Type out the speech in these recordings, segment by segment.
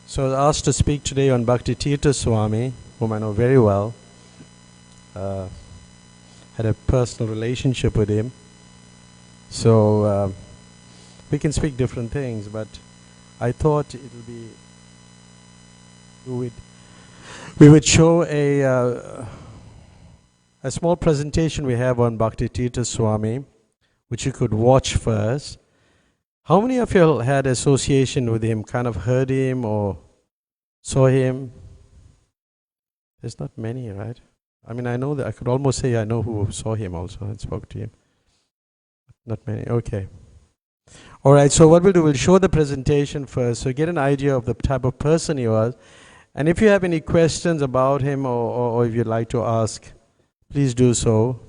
So I was asked to speak today on Bhakti Tirtha Swami, whom I know very well. Had a personal relationship with him. So we can speak different things, but I thought we would show a small presentation we have on Bhakti Tirtha Swami, which you could watch first. How many of you had association with him, kind of heard him or saw him? There's not many, right? I mean, I know that I could almost say I know who saw him also and spoke to him. Not many, okay. All right, so what we'll do, we'll show the presentation first, so get an idea of the type of person he was. And if you have any questions about him or if you'd like to ask, please do so.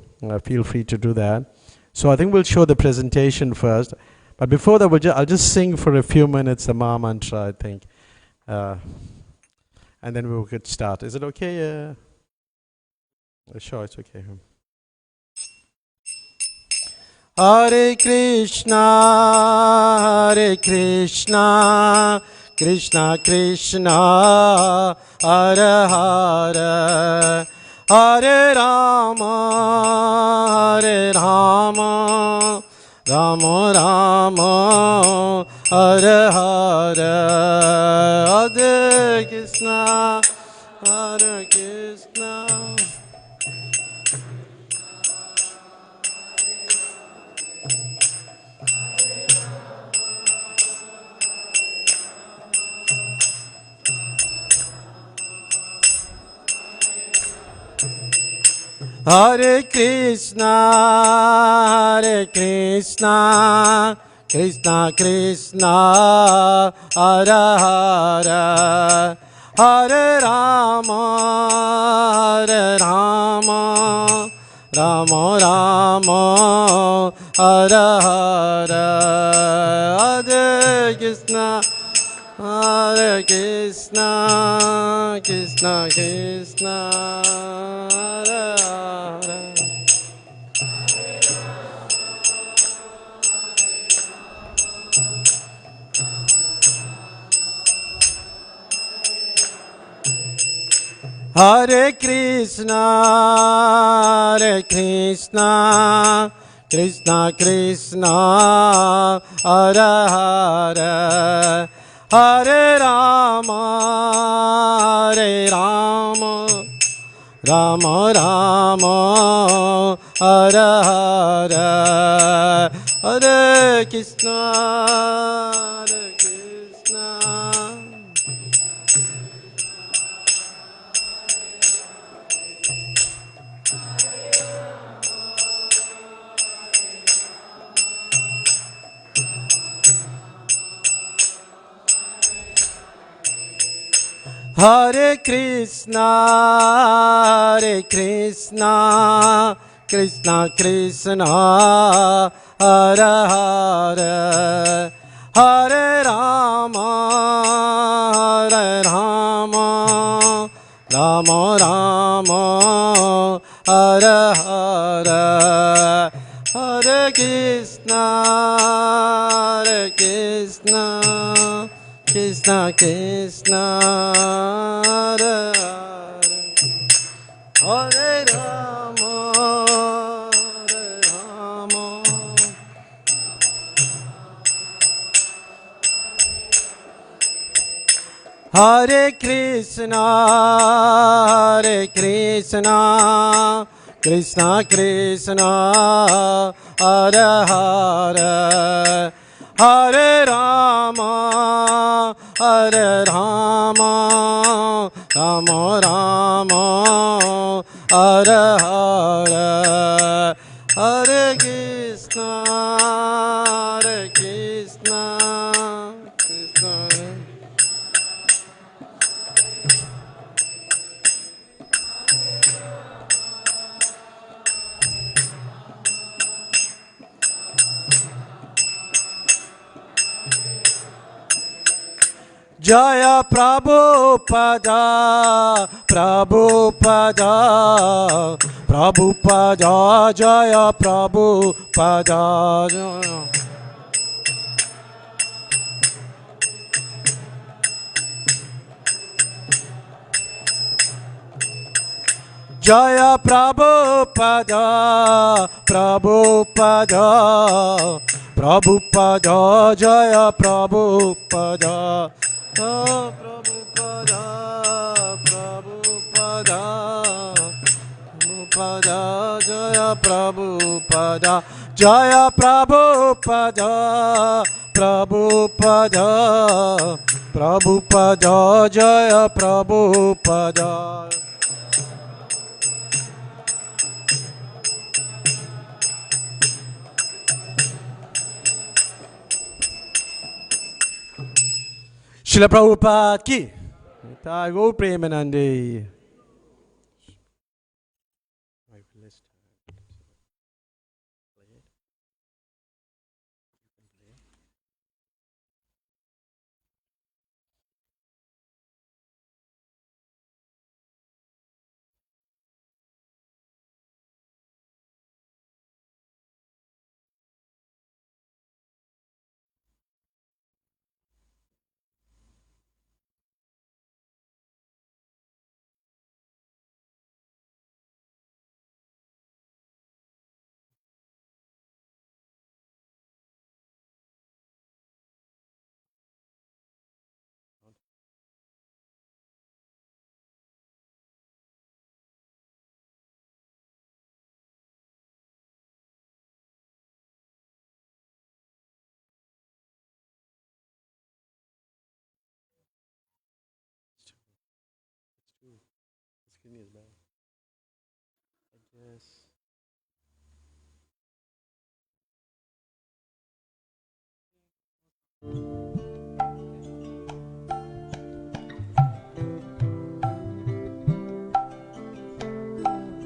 Feel free to do that. So I think we'll show the presentation first. But before that, I'll just sing for a few minutes the Maha Mantra, I think. And then we could start. Is it okay? Sure, it's okay. Hare Krishna, Krishna Krishna, Hare Hare, Hare Rama, Rama Rama, Hare Hare, Hare Krishna, Hare Krishna. Hare Krishna, Krishna Krishna, Hare Hare, Hare Rama, Rama Rama, Hare Hare, Hare Krishna, Krishna Krishna, Hare Hare. Hare Krishna, Krishna Krishna, Hare Hare, Hare Rama, Rama Rama, Hare Hare, Hare Krishna, Hare Krishna, Krishna Krishna, Hare Hare, Hare Rama, Rama Rama, Hare Hare, Hare Krishna, Krishna Krishna, Hare Hare, Hare Rama, Hare Krishna, Krishna Krishna, Hare Hare, Hare Rama, Rama Rama, Hare Hare, Hare Krishna, Krishna Krishna. Jaya Prabhupada, Jaya Prabhupada, Jaya. Jaya Prabhupada, Prabhupada, Prabhupada, Jaya Prabhupada, Prabhupada, Prabhupada, Prabhupada, Jaya Prabhupada, Jaya Prabhupada, Prabhupada, Prabhupada, Jaya Prabhupada. Srila Prabhupada ki. Go Premanande.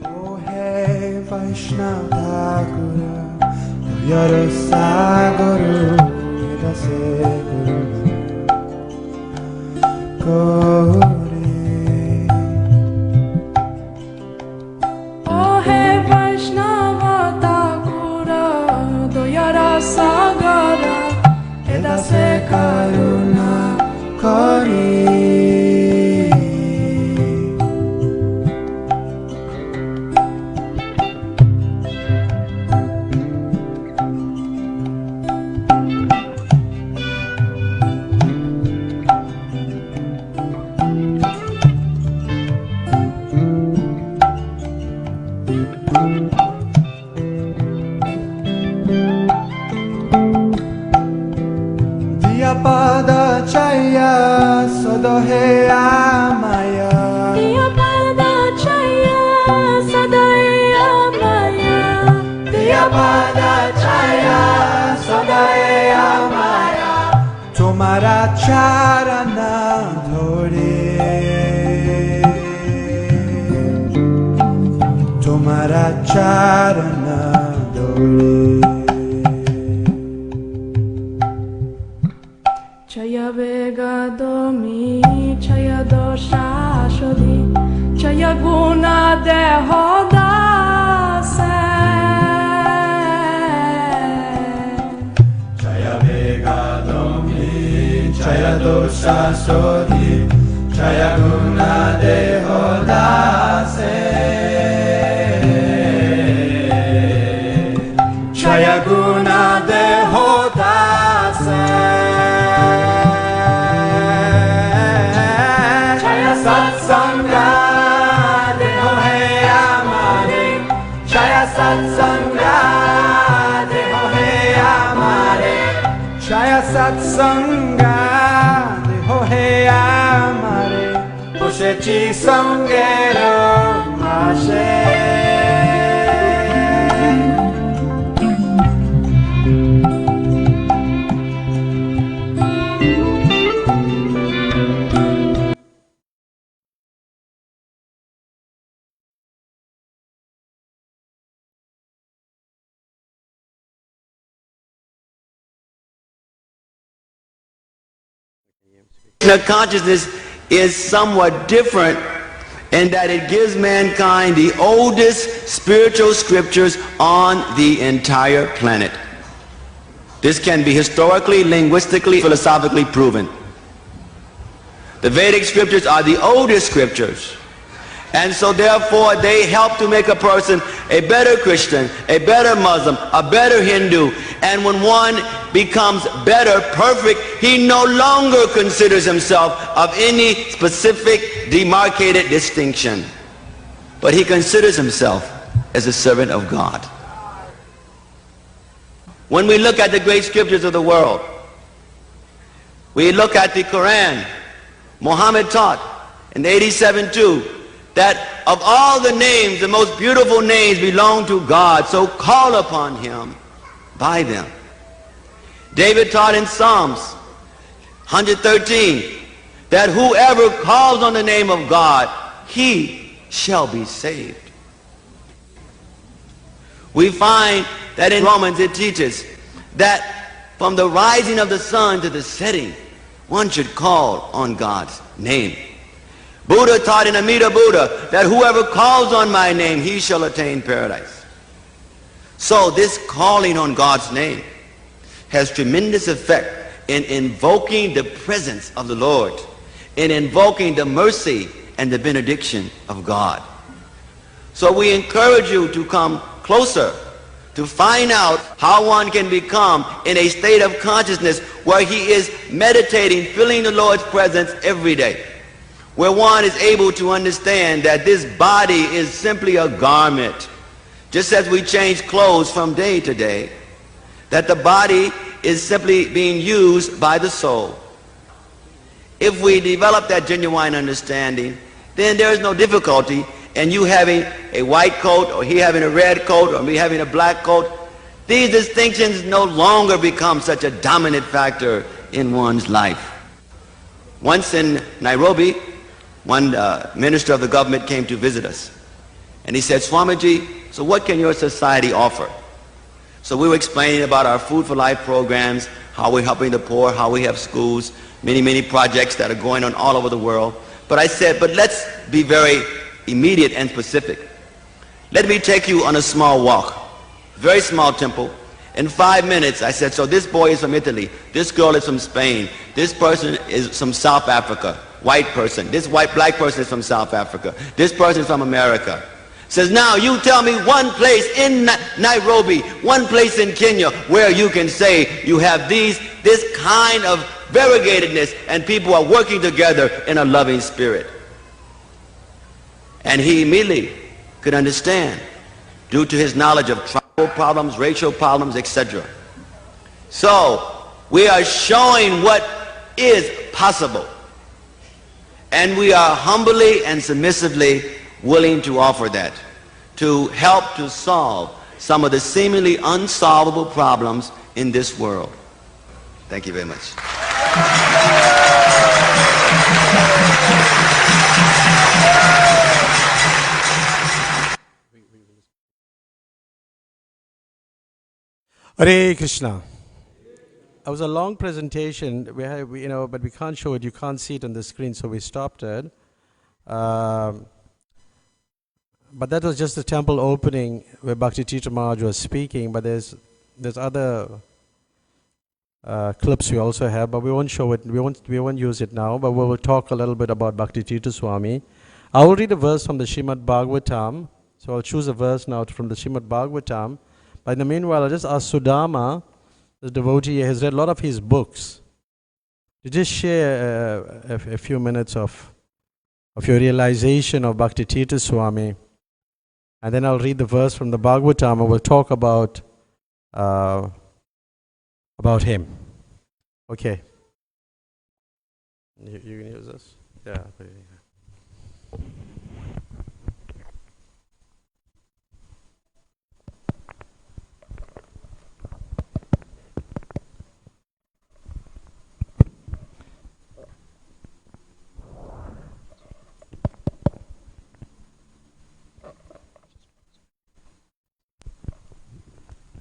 Oh hey Vaishnava Guru, Yara Saguru, Yadase Guru, Oh hey Vaishnava Thakura, Doyara Sagara, Edase Karuna Kori. Pada Chaya Sadohe Amaya Diya Pada Chaya Sadaya Maya Diya Pada Chaya Sadohe Amaya Tomara Charana Dhore Tomara Charana Dhore Chaya Vega Domi Chaya Dosha Shodhi Chaya Guna Dehodase Chaya Vega Domi Chaya Dosha Shodhi Chaya Guna Dehodase Chaya Guna Dehodase Chaya Satsanga Deho He Amare Chaya Satsanga Deho He Amare Chaya Satsanga Deho He Amare Pushechi Sangero Mashe Consciousness is somewhat different in that it gives mankind the oldest spiritual scriptures on the entire planet. This can be historically, linguistically, philosophically proven. The Vedic scriptures are the oldest scriptures, And so therefore they help to make a person a better Christian, a better Muslim, a better Hindu. And when one becomes better, perfect, he no longer considers himself of any specific demarcated distinction. But he considers himself as a servant of God. When we look at the great scriptures of the world, we look at the Quran. Muhammad taught in 87:2 that of all the names, the most beautiful names belong to God, so call upon him by them. David taught in Psalms 113 that whoever calls on the name of God, he shall be saved. We find that in Romans it teaches that from the rising of the sun to the setting, one should call on God's name. Buddha taught in Amida Buddha that whoever calls on my name, he shall attain paradise. So this calling on God's name has tremendous effect in invoking the presence of the Lord, in invoking the mercy and the benediction of God. So we encourage you to come closer to find out how one can become in a state of consciousness where he is meditating, feeling the Lord's presence every day, where one is able to understand that this body is simply a garment. Just as we change clothes from day to day, that the body is simply being used by the soul. If we develop that genuine understanding, then there is no difficulty in you having a white coat, or he having a red coat, or me having a black coat. These distinctions no longer become such a dominant factor in one's life. Once in Nairobi, one minister of the government came to visit us. And he said, Swamiji, so what can your society offer? So we were explaining about our Food for Life programs, how we're helping the poor, how we have schools, many projects that are going on all over the world. But I said, but let's be very immediate and specific. Let me take you on a small walk, very small temple. In 5 minutes, I said, so this boy is from Italy, this girl is from Spain, this person is from South Africa, white person, this black person is from South Africa, this person is from America. Says, now you tell me one place in Nairobi, one place in Kenya where you can say you have this kind of variegatedness and people are working together in a loving spirit. And he immediately could understand, due to his knowledge of tribal problems, racial problems, etc. So we are showing what is possible, and we are humbly and submissively willing to offer that, to help to solve some of the seemingly unsolvable problems in this world. Thank you very much. Hare Krishna. It was a long presentation, but we can't show it. You can't see it on the screen, so we stopped it. But that was just the temple opening where Bhakti Tirtha Maharaj was speaking. But there's other clips we also have, but we won't show it. We won't use it now. But we will talk a little bit about Bhakti Tirtha Swami. I will read a verse from the Srimad Bhagavatam. So I'll choose a verse now from the Srimad Bhagavatam. But in the meanwhile, I'll just ask Sudama, the devotee, has read a lot of his books, to just share a few minutes of your realization of Bhakti Tirtha Swami. And then I'll read the verse from the Bhagavatam and we'll talk about him. Okay. You can use this? Yeah.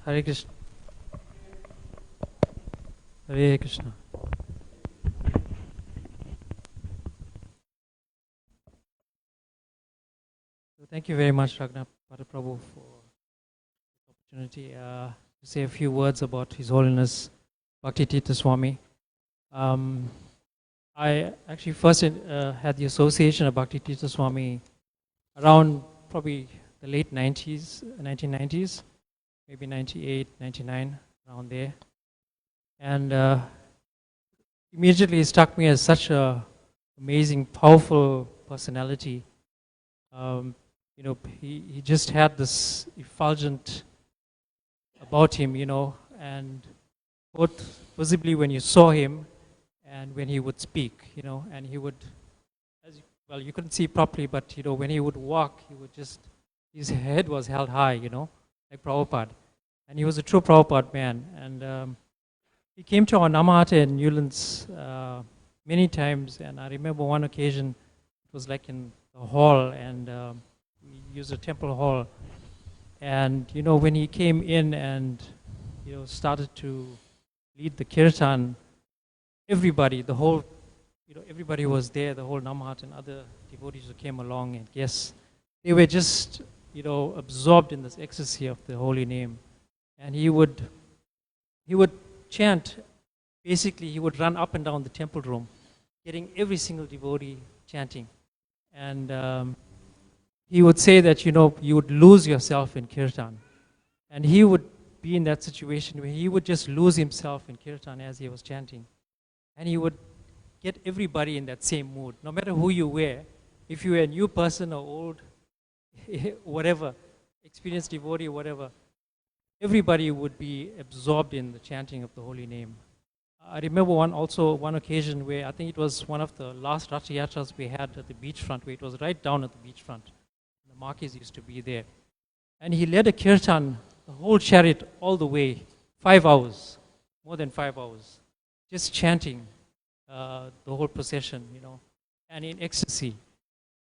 Hare Krishna. Hare Krishna. So thank you very much, Raghunath Prabhu, for the opportunity to say a few words about His Holiness Bhakti Tirtha Swami. I actually first had the association of Bhakti Tirtha Swami around probably the late 90s, 1990s, maybe 98, 99, around there. And immediately it struck me as such a amazing, powerful personality. You know, he just had this effulgent about him, you know, and both visibly when you saw him and when he would speak, you know, and he would, well, you couldn't see properly, but, you know, when he would walk, he would just, his head was held high, you know, like Prabhupada. And he was a true Prabhupada man. And he came to our Namahata in Newlands many times, and I remember one occasion, it was like in the hall, and we used a temple hall. And, you know, when he came in and, you know, started to lead the kirtan, everybody, the whole, you know, everybody was there, the whole Namhat and other devotees who came along and guests, they were just, you know, absorbed in this ecstasy of the holy name. And he would chant, basically he would run up and down the temple room, getting every single devotee chanting. And he would say that, you know, you would lose yourself in kirtan. And he would be in that situation where he would just lose himself in kirtan as he was chanting. And he would get everybody in that same mood, no matter who you were. If you were a new person or old, whatever, experienced devotee or whatever, everybody would be absorbed in the chanting of the holy name. I remember one occasion where I think it was one of the last Rath Yatras we had at the beachfront, where it was right down at the beachfront. The marquees used to be there. And he led a kirtan, the whole chariot, all the way, 5 hours, more than 5 hours, just chanting the whole procession, you know, and in ecstasy.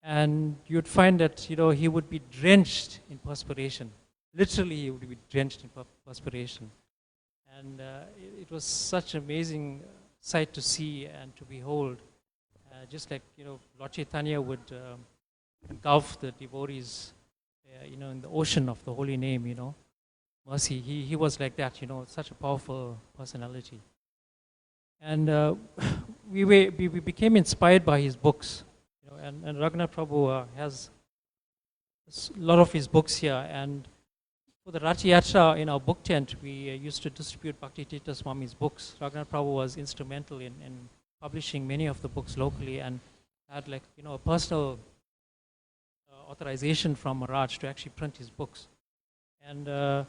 And you'd find that, you know, he would be drenched in perspiration. Literally, he would be drenched in perspiration. And it was such an amazing sight to see and to behold. Just like, you know, Lord Chaitanya would engulf the devotees, you know, in the ocean of the holy name, you know, mercy. He was like that, you know, such a powerful personality. And we became inspired by his books, you know, and Raghunath Prabhu has a lot of his books here. And for the Rath Yatra in our book tent, we used to distribute Bhakti Tirtha Swami's books. Raghunath Prabhu was instrumental in publishing many of the books locally, and had, like, you know, a personal authorization from Maharaj to actually print his books. And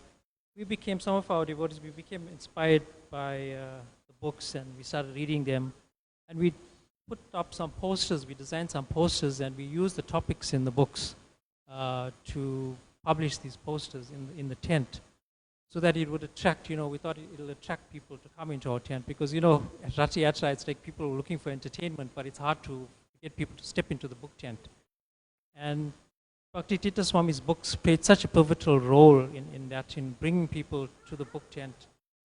we became, some of our devotees, we became inspired by the books, and we started reading them. And we put up some posters, we designed some posters, and we used the topics in the books to publish these posters in the tent, so that it would attract, you know, we thought it'll attract people to come into our tent, because, you know, at Rath Yatra, it's like people are looking for entertainment, but it's hard to get people to step into the book tent. And Bhakti Tirtha Swami's books played such a pivotal role in that, in bringing people to the book tent.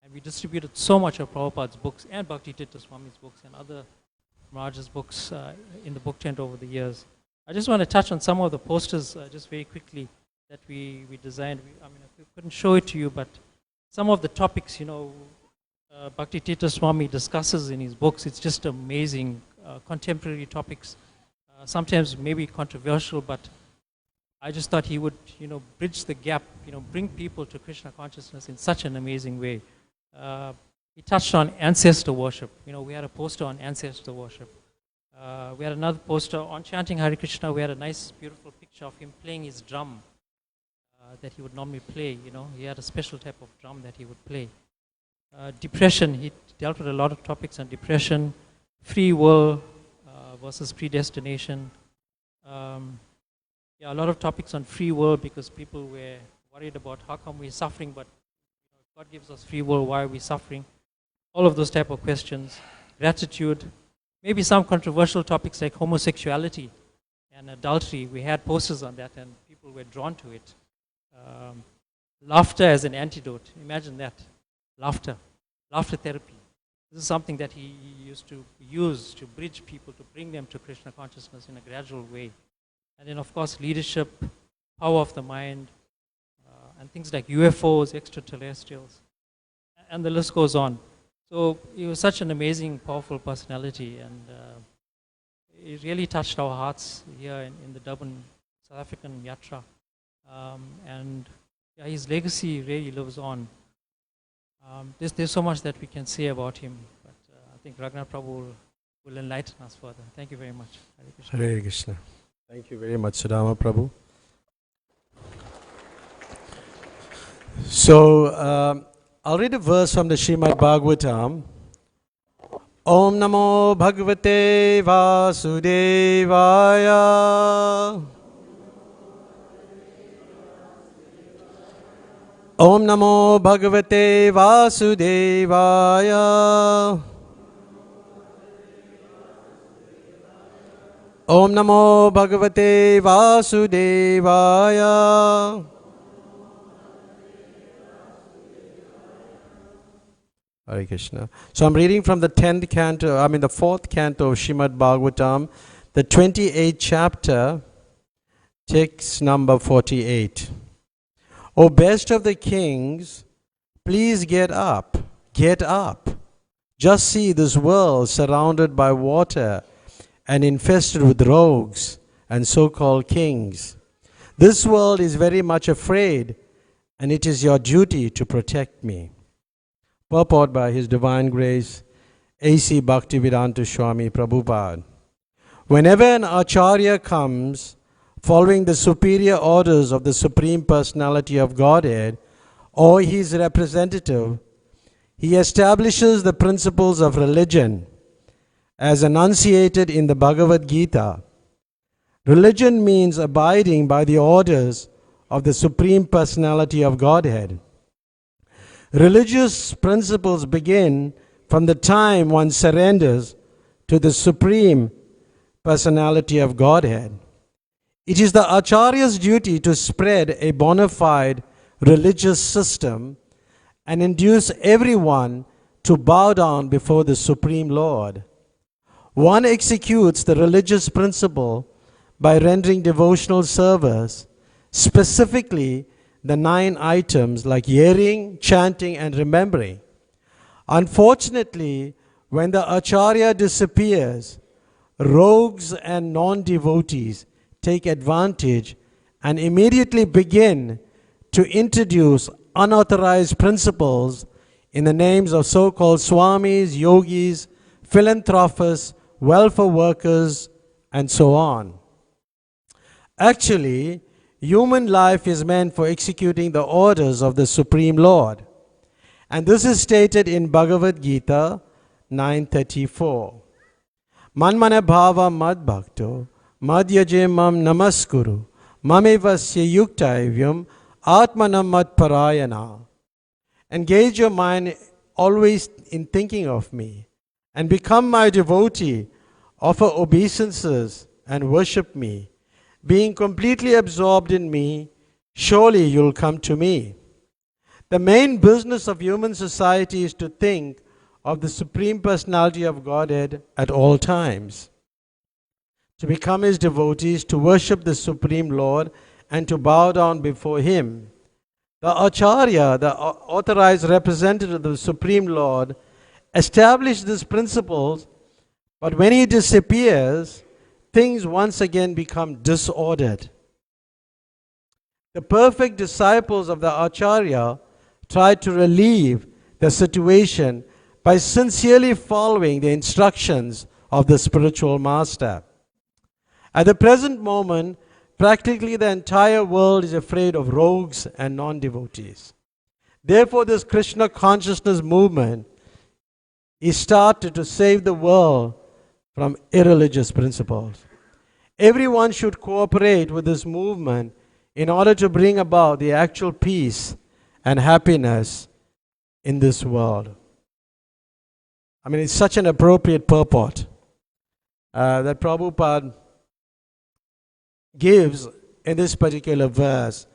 And we distributed so much of Prabhupada's books and Bhakti Tirtha Swami's books and other Maharaj's books in the book tent over the years. I just want to touch on some of the posters just very quickly that we designed. I mean, I couldn't show it to you, but some of the topics, you know, Bhakti Tirtha Swami discusses in his books. It's just amazing, contemporary topics, sometimes maybe controversial, but I just thought he would, you know, bridge the gap, you know, bring people to Krishna consciousness in such an amazing way. He touched on ancestor worship. You know, we had a poster on ancestor worship. We had another poster on chanting Hare Krishna. We had a nice, beautiful picture of him playing his drum that he would normally play. You know, he had a special type of drum that he would play. Depression, he dealt with a lot of topics on depression, free will versus predestination. Yeah, a lot of topics on free will, because people were worried about how come we're suffering, but, you know, if God gives us free will, why are we suffering? All of those type of questions. Gratitude, maybe some controversial topics like homosexuality and adultery. We had posters on that, and people were drawn to it. Laughter as an antidote. Imagine that. Laughter therapy. This is something that he used to use to bridge people, to bring them to Krishna consciousness in a gradual way. And then, of course, leadership, power of the mind, and things like UFOs, extraterrestrials, and the list goes on. So he was such an amazing, powerful personality, and it really touched our hearts here in the Durban South African Yatra. And yeah, his legacy really lives on. There's so much that we can say about him, but I think Raghunath Prabhu will enlighten us further. Thank you very much. Hare Krishna. Hare Krishna. Thank you very much, Sudama Prabhu. So, I'll read a verse from the Srimad Bhagavatam. Om Namo Bhagavate Vasudevaya. Om Namo Bhagavate Vasudevaya. Om Namo Bhagavate Vasudevaya. Hare Krishna. So I'm reading from the 4th canto of Srimad Bhagavatam, the 28th chapter, text number 48. O best of the kings, please get up, get up. Just see this world surrounded by water and infested with rogues and so-called kings. This world is very much afraid, and it is your duty to protect me. Purport by His Divine Grace, A.C. Bhaktivedanta Swami Prabhupada. Whenever an Acharya comes, following the superior orders of the Supreme Personality of Godhead or his representative, he establishes the principles of religion as enunciated in the Bhagavad Gita. Religion means abiding by the orders of the Supreme Personality of Godhead. Religious principles begin from the time one surrenders to the Supreme Personality of Godhead. It is the Acharya's duty to spread a bona fide religious system and induce everyone to bow down before the Supreme Lord. One executes the religious principle by rendering devotional service, specifically the 9 items like hearing, chanting, and remembering. Unfortunately, when the Acharya disappears, rogues and non-devotees take advantage and immediately begin to introduce unauthorized principles in the names of so-called swamis, yogis, philanthropists, welfare workers, and so on. Actually, human life is meant for executing the orders of the Supreme Lord. And this is stated in Bhagavad Gita 9:34. Manmana bhava mad bhakto madhyaje mam namaskuru mamevasya yuktaivyam atmanam mad parayana. Engage your mind always in thinking of me and become my devotee, offer obeisances and worship me. Being completely absorbed in me, surely you'll come to me. The main business of human society is to think of the Supreme Personality of Godhead at all times, to become His devotees, to worship the Supreme Lord, and to bow down before Him. The Acharya, the authorized representative of the Supreme Lord, established these principles, but when he disappears, things once again become disordered. The perfect disciples of the Acharya try to relieve the situation by sincerely following the instructions of the spiritual master. At the present moment, practically the entire world is afraid of rogues and non-devotees. Therefore, this Krishna consciousness movement is started to save the world from irreligious principles. Everyone should cooperate with this movement in order to bring about the actual peace and happiness in this world. I mean, it's such an appropriate purport that Prabhupada gives in this particular verse.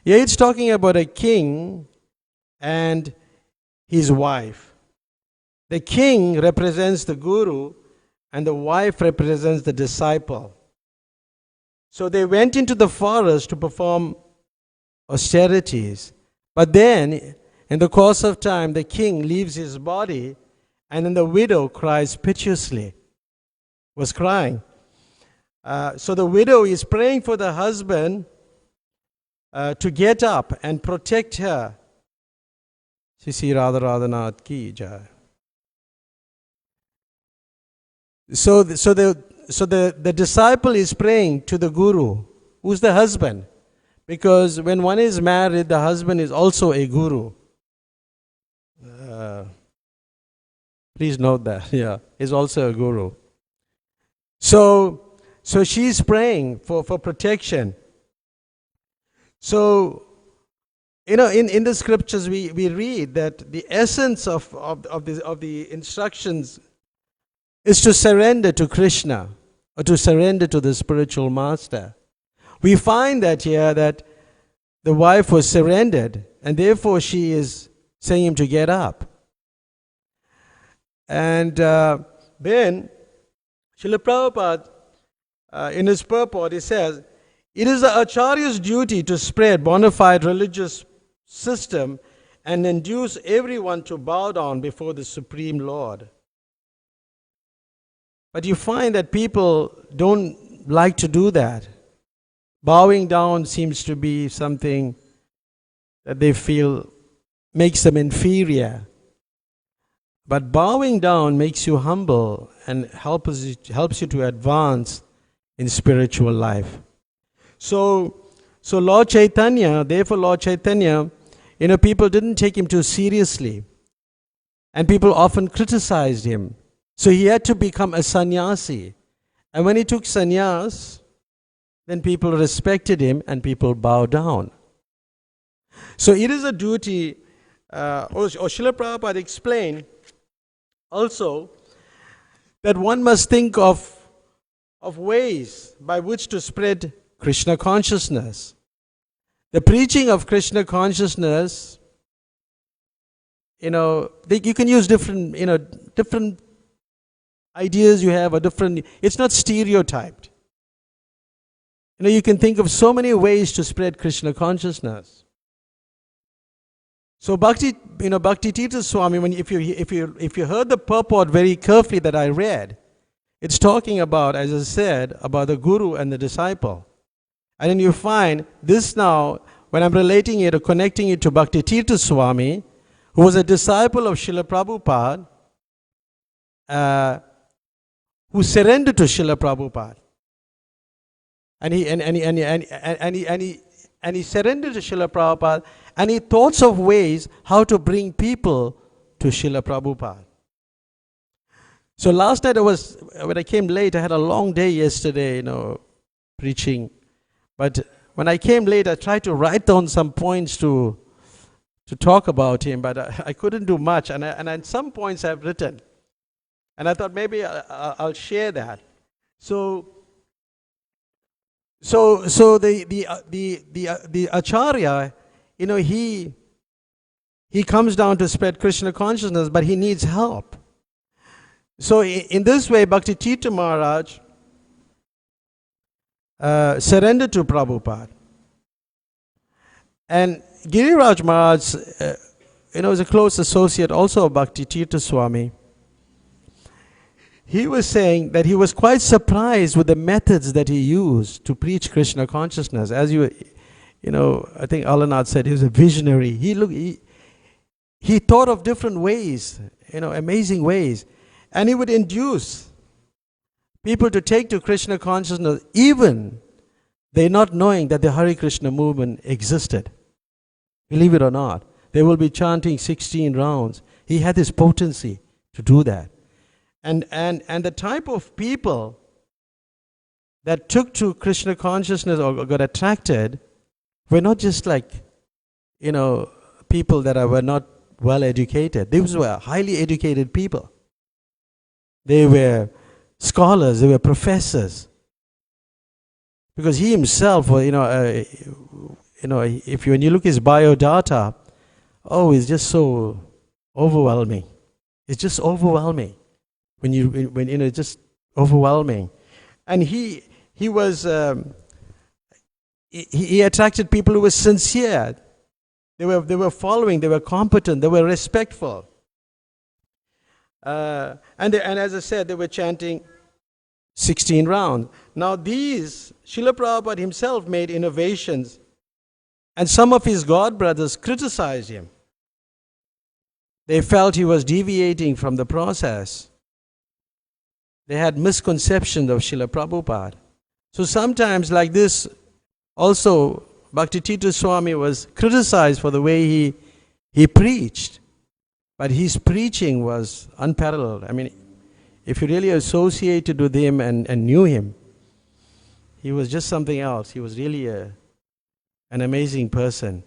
Here it's talking about a king and his wife. The king represents the guru and the wife represents the disciple. So they went into the forest to perform austerities. But then, in the course of time, the king leaves his body, and then the widow cries piteously, was crying. So the widow is praying for the husband to get up and protect her. Sisi Radha Radhanath ki jai. So the disciple is praying to the guru, who's the husband. Because when one is married, the husband is also a guru. Please note that, yeah, he's also a guru. So she's praying for protection. So, in the scriptures we read that the essence of the instructions is to surrender to Krishna, or to surrender to the spiritual master. We find that here that the wife was surrendered, and therefore she is saying him to get up. And then Srila Prabhupada, in his purport, he says, it is the Acharya's duty to spread bona fide religious system and induce everyone to bow down before the Supreme Lord. But you find that people don't like to do that. Bowing down seems to be something that they feel makes them inferior. But bowing down makes you humble and helps you to advance in spiritual life. So Lord Chaitanya, people didn't take him too seriously. And people often criticized him. So he had to become a sannyasi. And when he took sannyas, then people respected him and people bowed down. So it is a duty, Srila Prabhupada explained also that one must think of ways by which to spread Krishna consciousness. The preaching of Krishna consciousness, you can use different ideas you have, it's not stereotyped. You can think of so many ways to spread Krishna consciousness. So Bhakti Tirtha Swami, if you heard the purport very carefully that I read, it's talking about, as I said, about the guru and the disciple. And then you find this now, when I'm relating it or connecting it to Bhakti Tirtha Swami, who was a disciple of Srila Prabhupada, who surrendered to Srila Prabhupada. And he surrendered to Srila Prabhupada, and he thought of ways how to bring people to Srila Prabhupada. So last night when I came late, I had a long day yesterday, preaching. But when I came late, I tried to write down some points to talk about him, but I couldn't do much. And at some points I've written. And I thought maybe I'll share that. So the Acharya, he comes down to spread Krishna consciousness, but he needs help. So in this way, Bhakti Tirtha Maharaj surrendered to Prabhupada. And Giriraj Maharaj, is a close associate also of Bhakti Tirtha Swami. He was saying that he was quite surprised with the methods that he used to preach Krishna consciousness. As I think Alanath said he was a visionary. He thought of different ways, amazing ways. And he would induce people to take to Krishna consciousness, even they not knowing that the Hare Krishna movement existed. Believe it or not, they will be chanting 16 rounds. He had this potency to do that. And the type of people that took to Krishna consciousness or got attracted were not just like, people that were not well educated. These were highly educated people. They were scholars, they were professors. Because he himself, when you look at his biodata, it's just so overwhelming. It's just overwhelming. It's just overwhelming. And he was, he attracted people who were sincere. They were following, they were competent, they were respectful. And as I said, they were chanting 16 rounds. Now these, Srila Prabhupada himself made innovations, and some of his god brothers criticized him. They felt he was deviating from the process. They had misconceptions of Srila Prabhupada. So sometimes like this, also Bhakti Tirtha Swami was criticized for the way he preached. But his preaching was unparalleled. I mean, if you really associated with him and knew him, he was just something else. He was really an amazing person.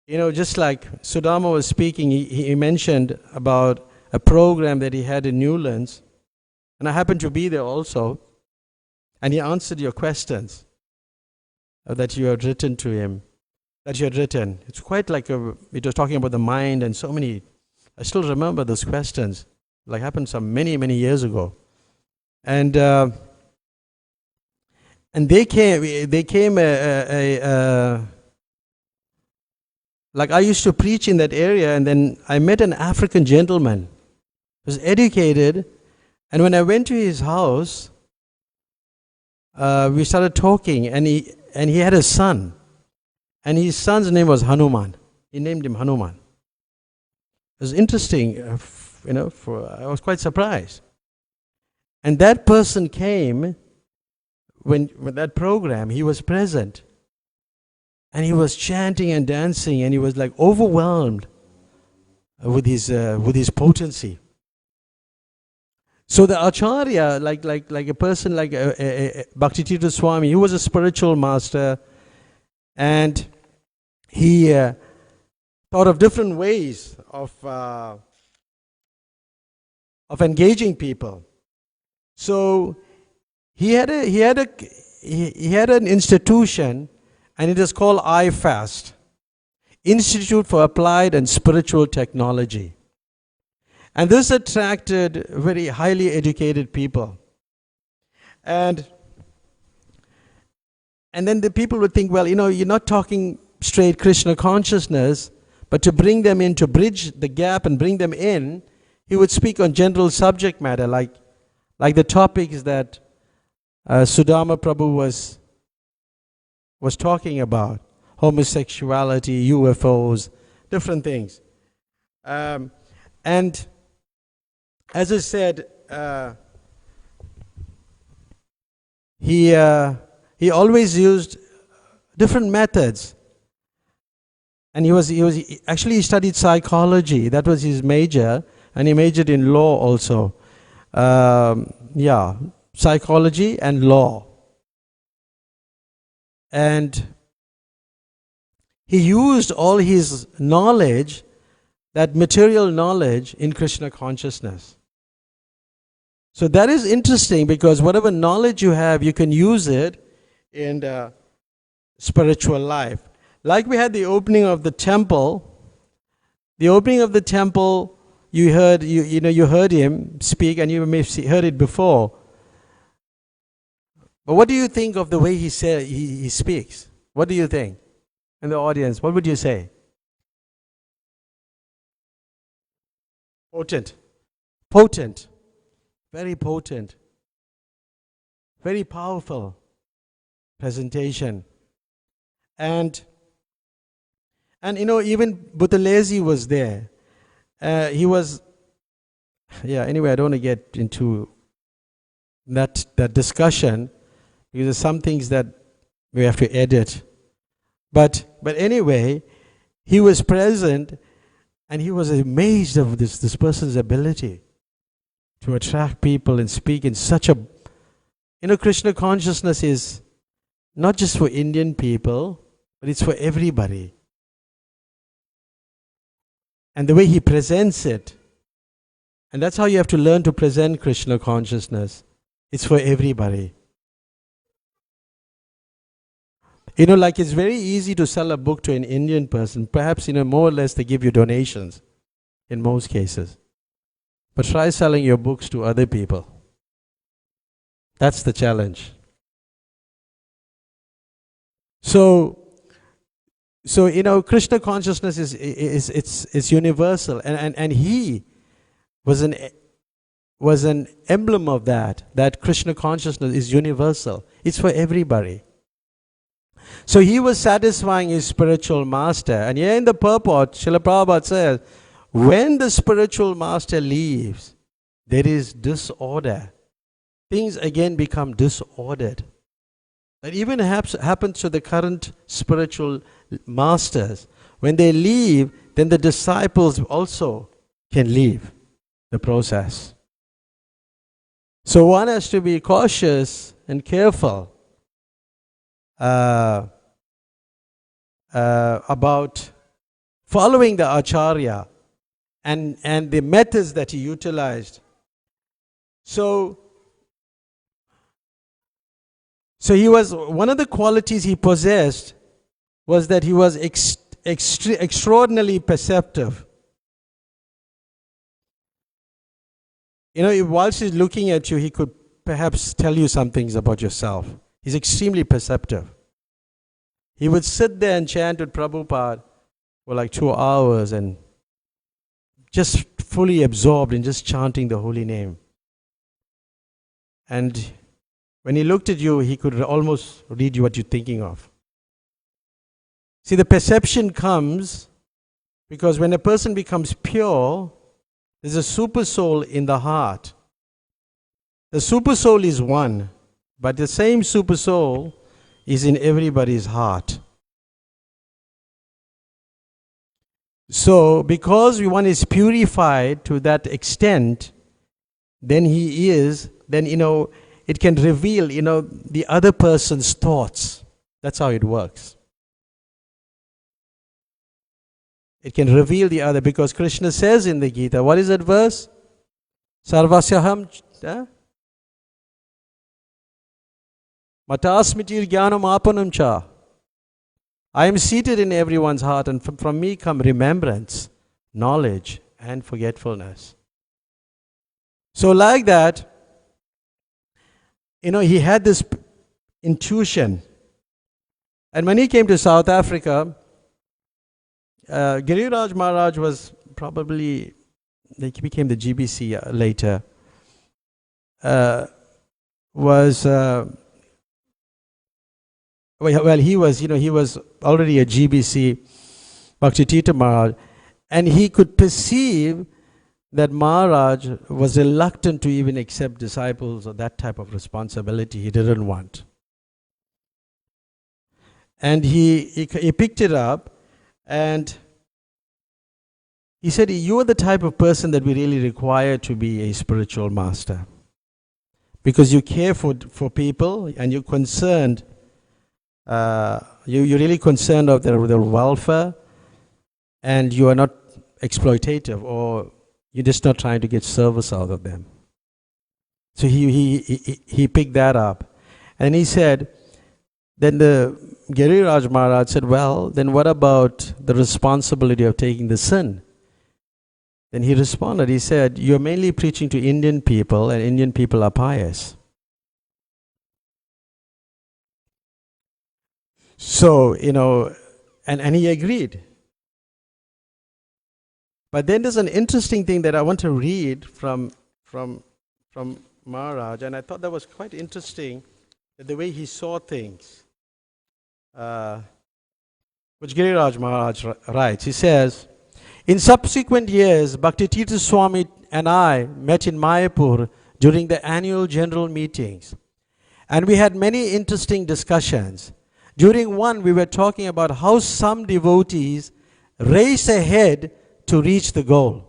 Just like Sudama was speaking, he mentioned about a program that he had in Newlands, and I happened to be there also, and he answered your questions that you had written to him, It's quite like it was talking about the mind and so many. I still remember those questions, like happened some many, many years ago. And they came like I used to preach in that area, and then I met an African gentleman who was educated, and when I went to his house, we started talking, and he had a son, and his son's name was Hanuman. He named him Hanuman. It was interesting, I was quite surprised. And that person came when that program, he was present. And he was chanting and dancing, and he was like overwhelmed with his potency. So the Acharya, like a person like Bhakti Tirtha Swami, he was a spiritual master, and he thought of different ways of engaging people. So he had an institution, and it is called IFAST, Institute for Applied and Spiritual Technology. And this attracted very highly educated people. And then the people would think, well, you're not talking straight Krishna consciousness, but to bring them in, to bridge the gap and bring them in, he would speak on general subject matter, like the topics that Sudama Prabhu was talking about: homosexuality, UFOs, different things. And as I said, he always used different methods. And he studied psychology. That was his major, and he majored in law also. Psychology and law. And he used all his knowledge, that material knowledge, in Krishna consciousness. So that is interesting, because whatever knowledge you have, you can use it in the spiritual life. Like we had the opening of the temple. The opening of the temple, you heard him speak, and you may have heard it before. But what do you think of the way he speaks? What do you think? In the audience, what would you say? Potent. Very potent. Very powerful presentation. And even Buthelezi was there. He was, anyway, I don't want to get into that discussion, because there's some things that we have to edit. But anyway, he was present, and he was amazed of this person's ability to attract people and speak in such a... Krishna consciousness is not just for Indian people, but it's for everybody. And the way he presents it, and that's how you have to learn to present Krishna consciousness. It's for everybody. Like it's very easy to sell a book to an Indian person. Perhaps, more or less they give you donations in most cases. But try selling your books to other people. That's the challenge. So Krishna consciousness is universal, and he was was an emblem of that Krishna consciousness is universal. It's for everybody. So he was satisfying his spiritual master. And here in the purport, Srila Prabhupada says, when the spiritual master leaves, there is disorder. Things again become disordered. That even happens to the current spiritual masters. When they leave, then the disciples also can leave the process. So one has to be cautious and careful about following the Acharya and the methods that he utilized. So he was, one of the qualities he possessed was that he was extraordinarily perceptive. You know, whilst he's looking at you, he could perhaps tell you some things about yourself. He's extremely perceptive. He would sit there and chant with Prabhupada for like 2 hours and just fully absorbed in just chanting the holy name. And when he looked at you, he could almost read you what you're thinking of. See, the perception comes because when a person becomes pure, there's a super soul in the heart. The super soul is one, but the same super soul is in everybody's heart. So, because one is purified to that extent, then it can reveal, the other person's thoughts. That's how it works. It can reveal the other, because Krishna says in the Gita, what is that verse? Sarvasyaham matasmitir jnanam apanam cha. I am seated in everyone's heart, and from me come remembrance, knowledge, and forgetfulness. So like that, he had this intuition. And when he came to South Africa, Giriraj Maharaj was probably, he became the GBC later, he was already a GBC, Bhakti Tirtha Maharaj, and he could perceive that Maharaj was reluctant to even accept disciples or that type of responsibility he didn't want. And he picked it up, and he said, you are the type of person that we really require to be a spiritual master. Because you care for people and you're concerned, you're really concerned of their welfare, and you are not exploitative, or you're just not trying to get service out of them. So he picked that up. And he said, then the Giriraj Maharaj said, well, then what about the responsibility of taking the sin? Then he responded, he said, you're mainly preaching to Indian people, and Indian people are pious. So, and he agreed. But then there's an interesting thing that I want to read from Maharaj, and I thought that was quite interesting, the way he saw things. Which Giriraj Maharaj writes. He says, in subsequent years, Bhakti Tirtha Swami and I met in Mayapur during the annual general meetings, and we had many interesting discussions. During one, we were talking about how some devotees race ahead to reach the goal.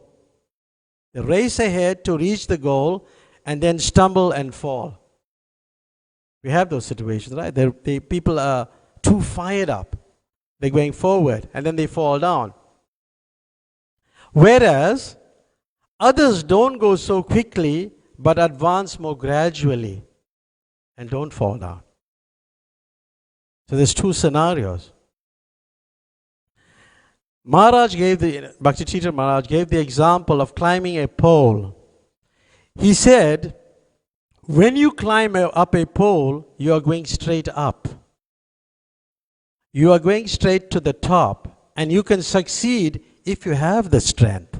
They race ahead to reach the goal and then stumble and fall. We have those situations, right? People are too fired up. They're going forward and then they fall down. Whereas others don't go so quickly but advance more gradually and don't fall down. So there's two scenarios. Bhakti Tirtha Maharaj gave the example of climbing a pole. He said, when you climb up a pole, you are going straight up. You are going straight to the top, and you can succeed if you have the strength.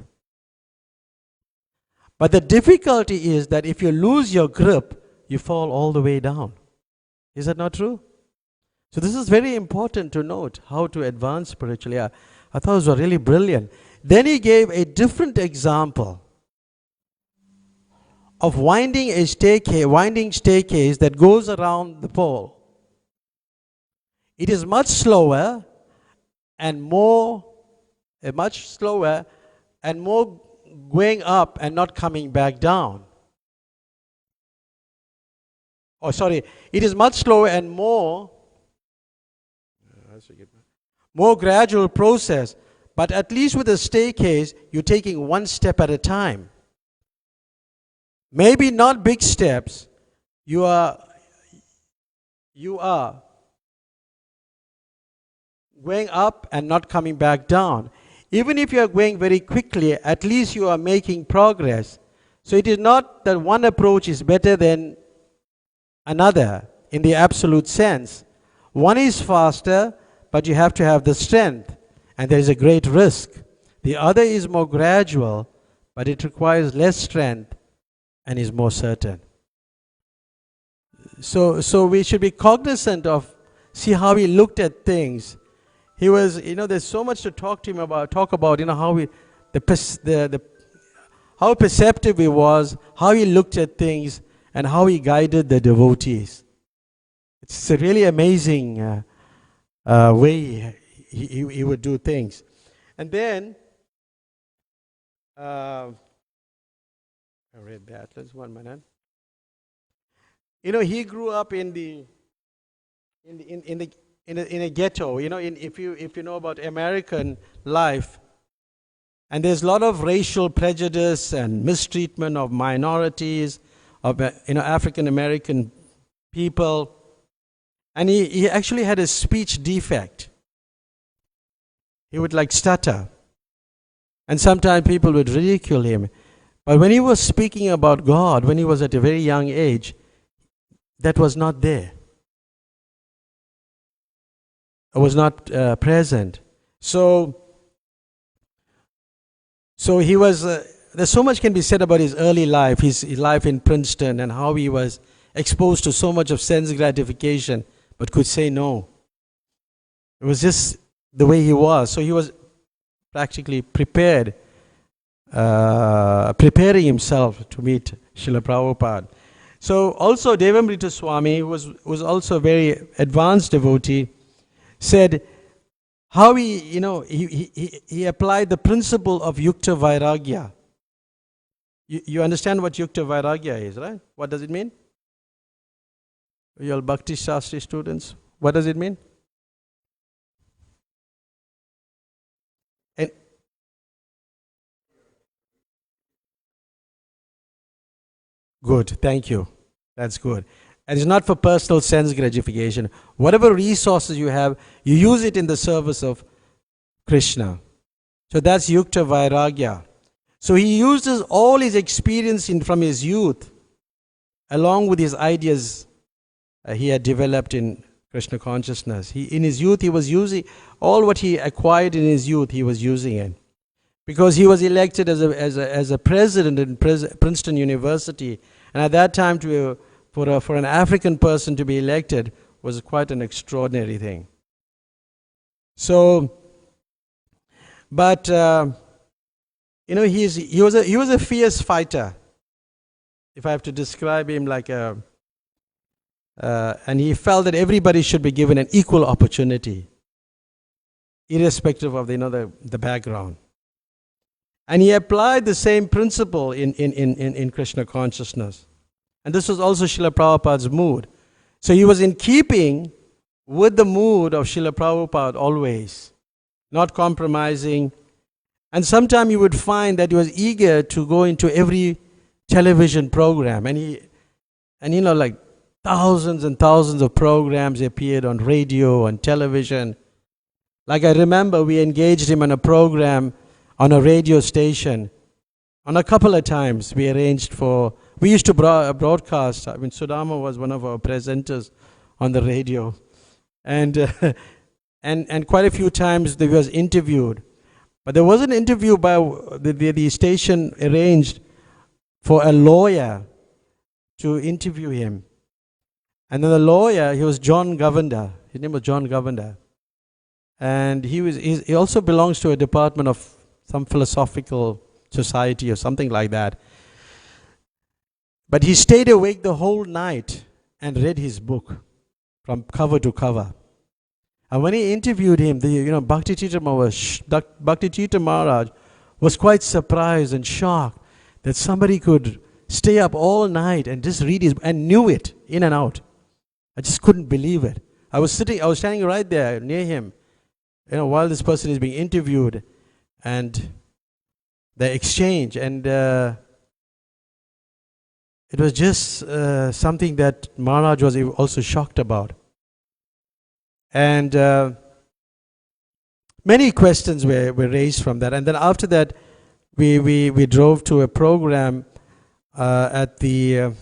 But the difficulty is that if you lose your grip, you fall all the way down. Is that not true? So this is very important to note, how to advance spiritually. I thought it was really brilliant. Then he gave a different example of winding staircase that goes around the pole. It is much slower and more going up and not coming back down. It is much slower and more gradual process. But at least with a staircase, you're taking one step at a time. Maybe not big steps. You are going up and not coming back down. Even if you are going very quickly, at least you are making progress. So it is not that one approach is better than another in the absolute sense. One is faster, but you have to have the strength, and there is a great risk. The other is more gradual, but it requires less strength and is more certain. So we should be cognizant of, see how he looked at things. He was, there's so much to talk about, how perceptive he was, how he looked at things, and how he guided the devotees. It's a really amazing way he would do things. And then, I read that, let's 1 minute. He grew up in a ghetto. If you know about American life, and there's a lot of racial prejudice and mistreatment of minorities, of African American people, and he actually had a speech defect. He would stutter, and sometimes people would ridicule him. But when he was speaking about God, when he was at a very young age, that was not there. It was not present. So he was, there's so much can be said about his early life, his life in Princeton, and how he was exposed to so much of sense gratification, but could say no. It was just the way he was. So he was practically preparing himself to meet Srila Prabhupada. So also Devamrita Swami, who was also a very advanced devotee, said how he applied the principle of Yukta Vairagya. You understand what Yukta Vairagya is, right? What does it mean? You all Bhakti Shastri students, what does it mean? Good, thank you. That's good. And it's not for personal sense gratification. Whatever resources you have, you use it in the service of Krishna. So that's Yukta Vairagya. So he uses all his experience from his youth, along with his ideas he had developed in Krishna consciousness. In his youth, he was using all what he acquired in his youth. He was using it, because he was elected as a president in Princeton University, and at that time, for an African person to be elected was quite an extraordinary thing. So, but he was a fierce fighter. If I have to describe him and he felt that everybody should be given an equal opportunity, irrespective of the background. And he applied the same principle in Krishna consciousness. And this was also Srila Prabhupada's mood. So he was in keeping with the mood of Srila Prabhupada always, not compromising. And sometimes you would find that he was eager to go into every television program. And thousands and thousands of programs appeared on radio and television. I remember we engaged him on a program on a radio station. On a couple of times we used to broadcast. Sudama was one of our presenters on the radio. And quite a few times he was interviewed. But there was an interview by the station arranged for a lawyer to interview him. And then the lawyer, he was John Govender. His name was John Govender. And he also belongs to a department of some philosophical society or something like that. But he stayed awake the whole night and read his book from cover to cover. And when he interviewed him, Bhakti Tirtha Maharaj was quite surprised and shocked that somebody could stay up all night and just read his, and knew it in and out. I just couldn't believe it. I was standing right there near him, while this person is being interviewed, and the exchange, and it was just something that Maharaj was also shocked about. And many questions were raised from that. And then after that, we drove to a program at the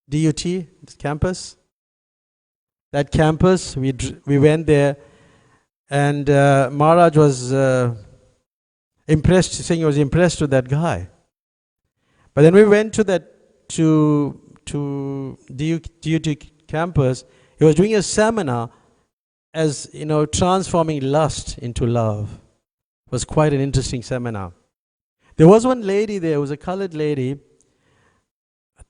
DUT campus. That campus, we went there, and Maharaj was impressed, saying he was impressed with that guy. But then we went to DUT campus. He was doing a seminar as transforming lust into love. It was quite an interesting seminar. There was one lady there, who was a colored lady. I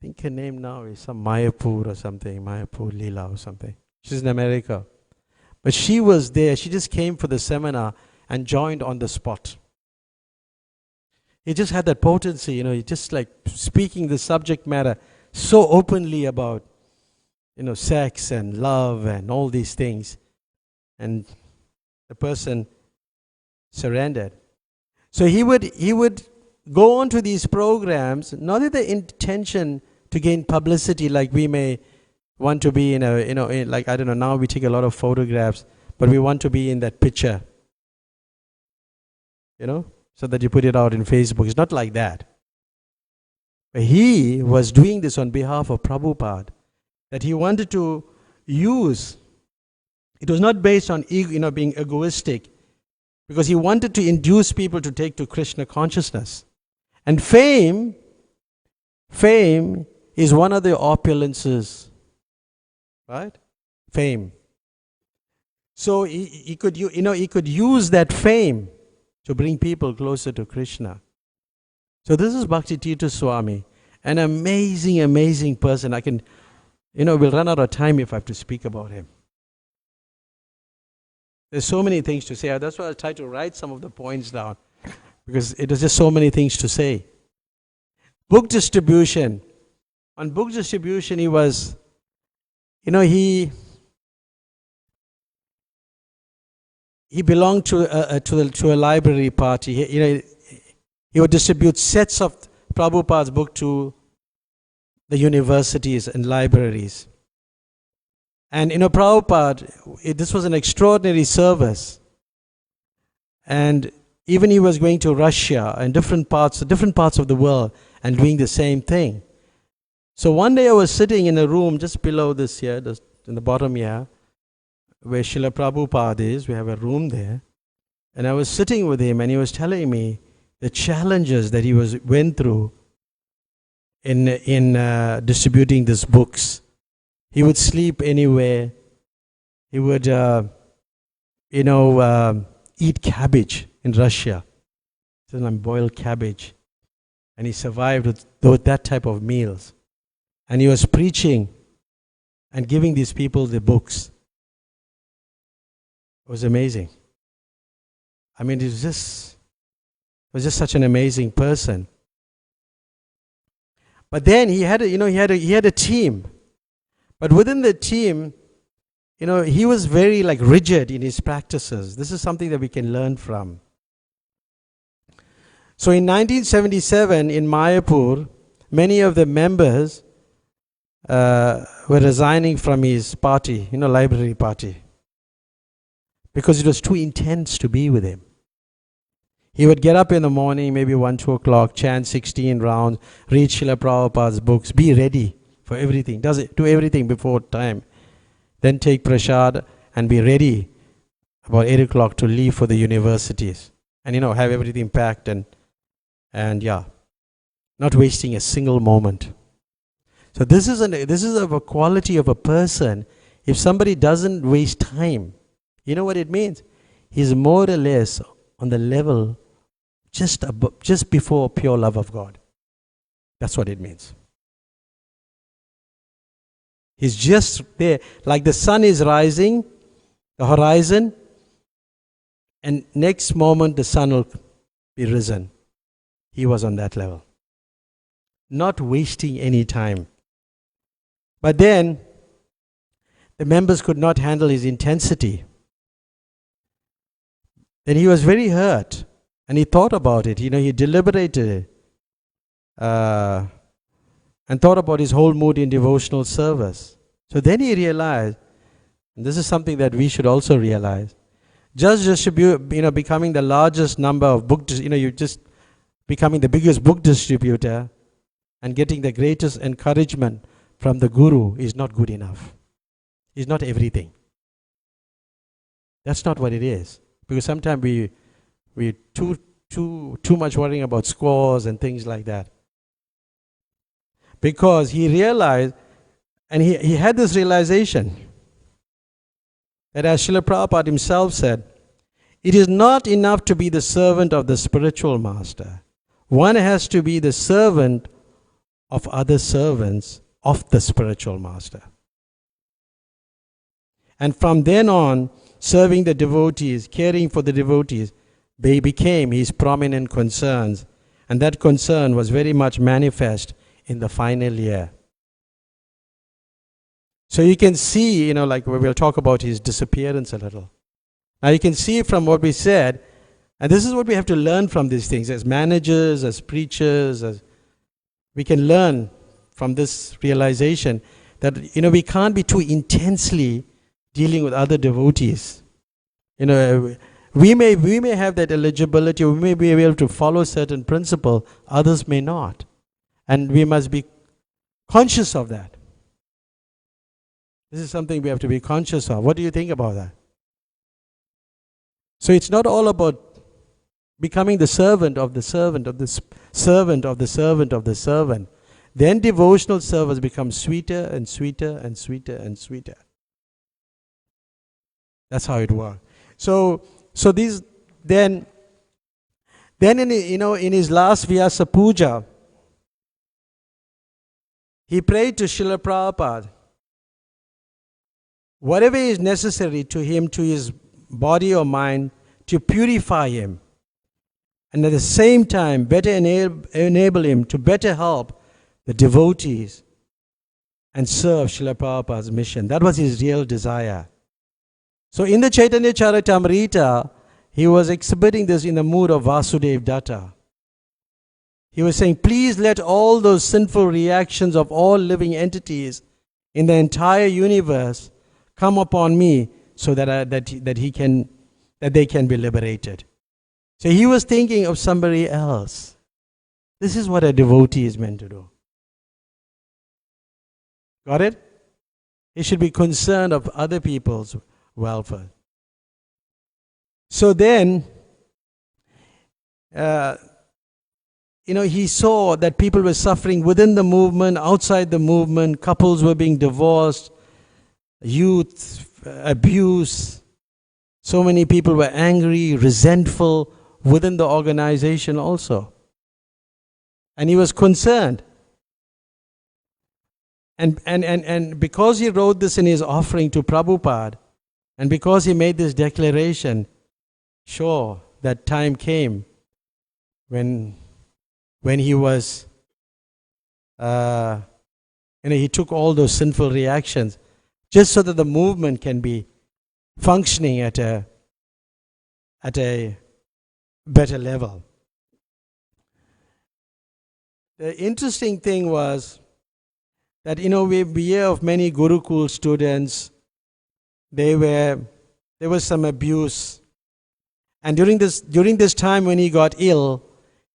think her name now is some Mayapur or something, Mayapur Leela or something. She's in America. But she was there, she just came for the seminar and joined on the spot. He just had that potency, he just like speaking the subject matter so openly about sex and love and all these things. And the person surrendered. So he would go on to these programs, not with the intention to gain publicity like we may want to be like, I don't know, now we take a lot of photographs, but we want to be in that picture, so that you put it out in Facebook. It's not like that. But he was doing this on behalf of Prabhupada, that he wanted to use. It was not based on being egoistic, because he wanted to induce people to take to Krishna consciousness. And fame is one of the opulences, right? Fame. So he could use that fame to bring people closer to Krishna. So this is Bhakti Tirtha Swami, an amazing, amazing person. We'll run out of time if I have to speak about him. There's so many things to say. That's why I tried to write some of the points down, because it was just so many things to say. Book distribution. On book distribution, he was, he belonged to a library party. He would distribute sets of Prabhupada's book to the universities and libraries. And Prabhupada, this was an extraordinary service. And even he was going to Russia and different parts of the world and doing the same thing. So one day I was sitting in a room just below this here, in the bottom here, where Srila Prabhupada is. We have a room there. And I was sitting with him, and he was telling me the challenges that he went through in distributing these books. He would sleep anywhere. He would, eat cabbage in Russia. Boiled cabbage. And he survived with that type of meals. And he was preaching and giving these people the books. It was amazing. It was just such an amazing person. But then he had a team. But within the team, he was very rigid in his practices. This is something that we can learn from. So in 1977 in Mayapur, many of the members were resigning from his party, library party, because it was too intense to be with him. He would get up in the morning, maybe 1, 2 o'clock, chant 16 rounds, read Srila Prabhupada's books, be ready for everything, do everything before time. Then take prasad and be ready about 8 o'clock to leave for the universities. And have everything packed and yeah. not wasting a single moment. So this is a quality of a person. If somebody doesn't waste time, you know what it means? He's more or less on the level just before pure love of God. That's what it means. He's just there, like the sun is rising, the horizon, and next moment the sun will be risen. He was on that level. Not wasting any time. But then, the members could not handle his intensity. Then he was very hurt, and he thought about it. He deliberated and thought about his whole mood in devotional service. So then he realized, and this is something that we should also realize, becoming the largest number of book, you just becoming the biggest book distributor and getting the greatest encouragement from the guru is not good enough. It's not everything. That's not what it is. Because sometimes we too much worrying about scores and things like that. Because he realized, and he had this realization, that as Srila Prabhupada himself said, it is not enough to be the servant of the spiritual master. One has to be the servant of other servants of the spiritual master. And from then on, serving the devotees, caring for the devotees, they became his prominent concerns. And that concern was very much manifest in the final year. So you can see, like we'll talk about his disappearance a little. Now you can see from what we said, and this is what we have to learn from these things as managers, as preachers, we can learn from this realization that, we can't be too intensely dealing with other devotees. We may have that eligibility, we may be able to follow certain principle, others may not. And we must be conscious of that. This is something we have to be conscious of. What do you think about that? So it's not all about becoming the servant of the servant of the servant of the servant of the servant. Then devotional service becomes sweeter and sweeter and sweeter and sweeter. That's how it works. So these then in his last Vyasa Puja, he prayed to Srila Prabhupada, whatever is necessary to him, to his body or mind, to purify him, and at the same time better enable him to better help the devotees and serve Srila Prabhupada's mission. That was his real desire. So in the Chaitanya Charitamrita, he was exhibiting this in the mood of Vasudev Datta. He was saying, please let all those sinful reactions of all living entities in the entire universe come upon me so that they can be liberated. So he was thinking of somebody else. This is what a devotee is meant to do. Got it? He should be concerned of other people's welfare. So then, he saw that people were suffering within the movement, outside the movement, couples were being divorced, youth, abuse. So many people were angry, resentful within the organization also. And he was concerned. And because he wrote this in his offering to Prabhupada, and because he made this declaration, sure, that time came when he was, he took all those sinful reactions just so that the movement can be functioning at a better level. The interesting thing was that, we hear of many Gurukul students, there was some abuse. And during this time when he got ill,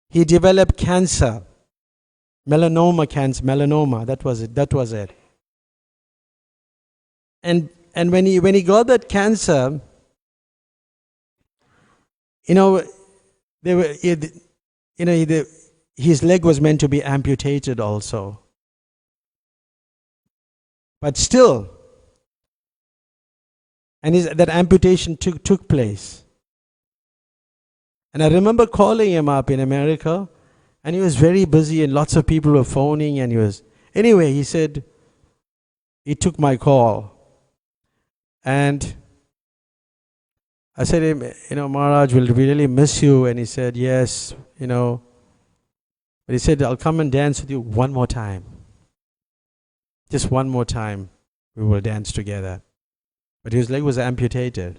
he developed cancer, melanoma, that was it. And when he got that cancer, his leg was meant to be amputated also. But still, and that amputation took place. And I remember calling him up in America, and he was very busy, and lots of people were phoning, and anyway, he said, he took my call. And I said to him, Maharaj, will really miss you. And he said, yes, But he said, I'll come and dance with you one more time. Just one more time, we will dance together. But his leg was amputated.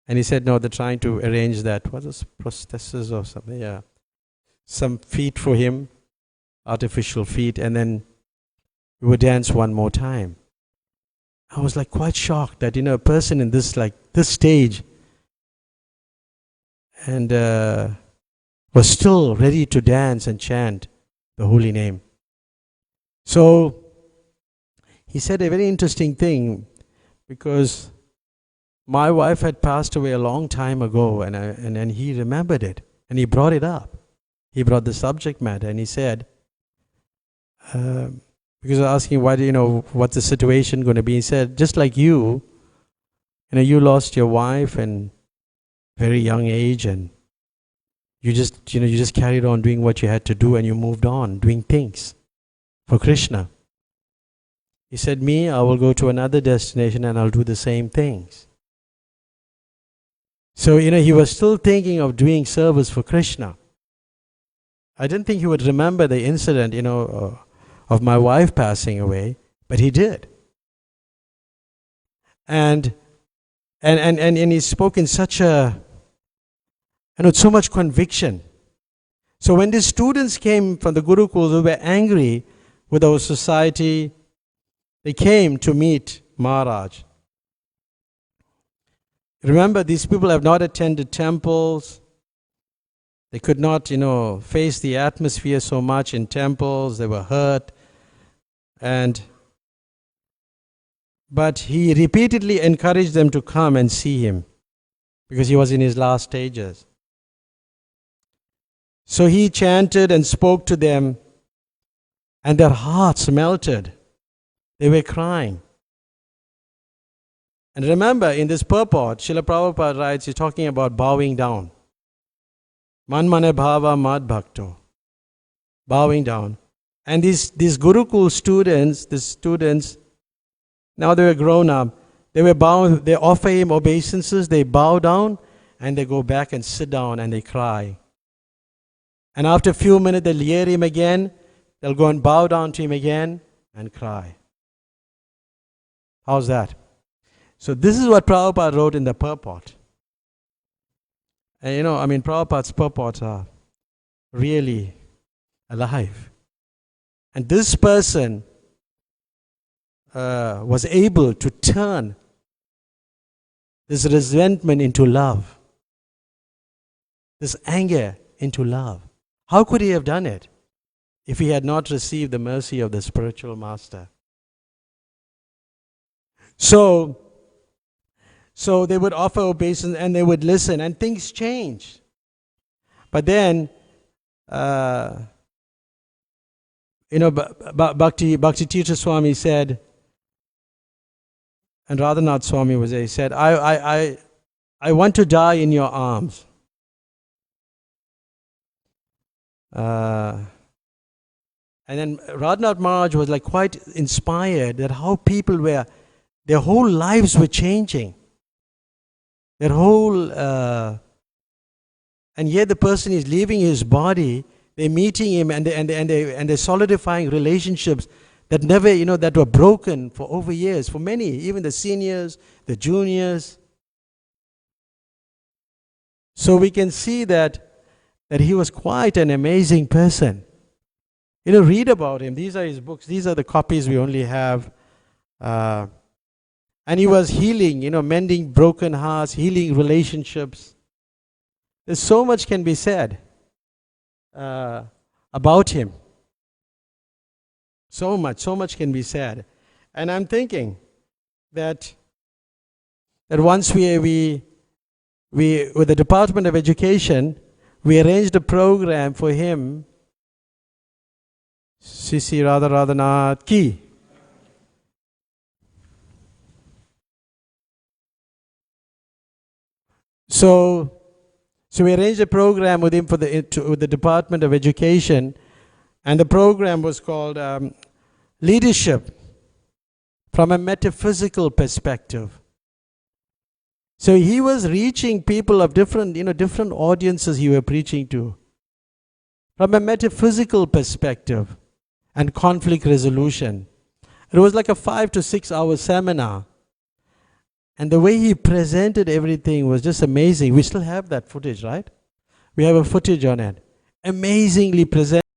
And he said, no, they're trying to arrange that. What is prosthesis or something? Yeah. Some feet for him, artificial feet, and then we would dance one more time. I was like quite shocked that, a person in this stage and was still ready to dance and chant the holy name. So he said a very interesting thing, because my wife had passed away a long time ago, and he remembered it, and he brought it up. He brought the subject matter, and he said, because I was asking, why what's the situation going to be? He said, just like you lost your wife in very young age, and you just carried on doing what you had to do, and you moved on doing things for Krishna. He said, me, I will go to another destination and I'll do the same things. So, he was still thinking of doing service for Krishna. I didn't think he would remember the incident, of my wife passing away, but he did. And he spoke in such with so much conviction. So when the students came from the Gurukuls who were angry with our society, they came to meet Maharaj. Remember, these people have not attended temples. They could not, face the atmosphere so much in temples. They were hurt. But he repeatedly encouraged them to come and see him, because he was in his last stages. So he chanted and spoke to them, and their hearts melted. They were crying. And remember, in this purport, Srila Prabhupada writes, he's talking about bowing down. Man mane bhava mad bhakto. Bowing down. And these Gurukul students, now they were grown up, they offer him obeisances, they bow down, and they go back and sit down and they cry. And after a few minutes, they'll hear him again, they'll go and bow down to him again and cry. How's that? So this is what Prabhupada wrote in the purport. And Prabhupada's purports are really alive. And this person was able to turn this resentment into love, this anger into love. How could he have done it if he had not received the mercy of the spiritual master? So they would offer obeisance and they would listen, and things changed. But then, Bhakti Tirtha Swami said, and Raghunath Swami was there, he said, I want to die in your arms. And then Raghunath Maharaj was quite inspired that how people their whole lives were changing. Their whole, and yet the person is leaving his body, they're meeting him, and they're solidifying relationships that never, that were broken for over years, for many, even the seniors, the juniors. So we can see that he was quite an amazing person. Read about him. These are his books. These are the copies we only have. And he was healing, mending broken hearts, healing relationships. There's so much can be said about him. So much can be said. And I'm thinking that once we with the Department of Education, we arranged a program for him. Sisi Raghunath ki. So we arranged a program with him for with the Department of Education, and the program was called Leadership from a Metaphysical Perspective. So he was reaching people of different audiences he was preaching to from a metaphysical perspective and conflict resolution. It was like a 5 to 6 hour seminar. And the way he presented everything was just amazing. We still have that footage, right? We have a footage on it. Amazingly presented.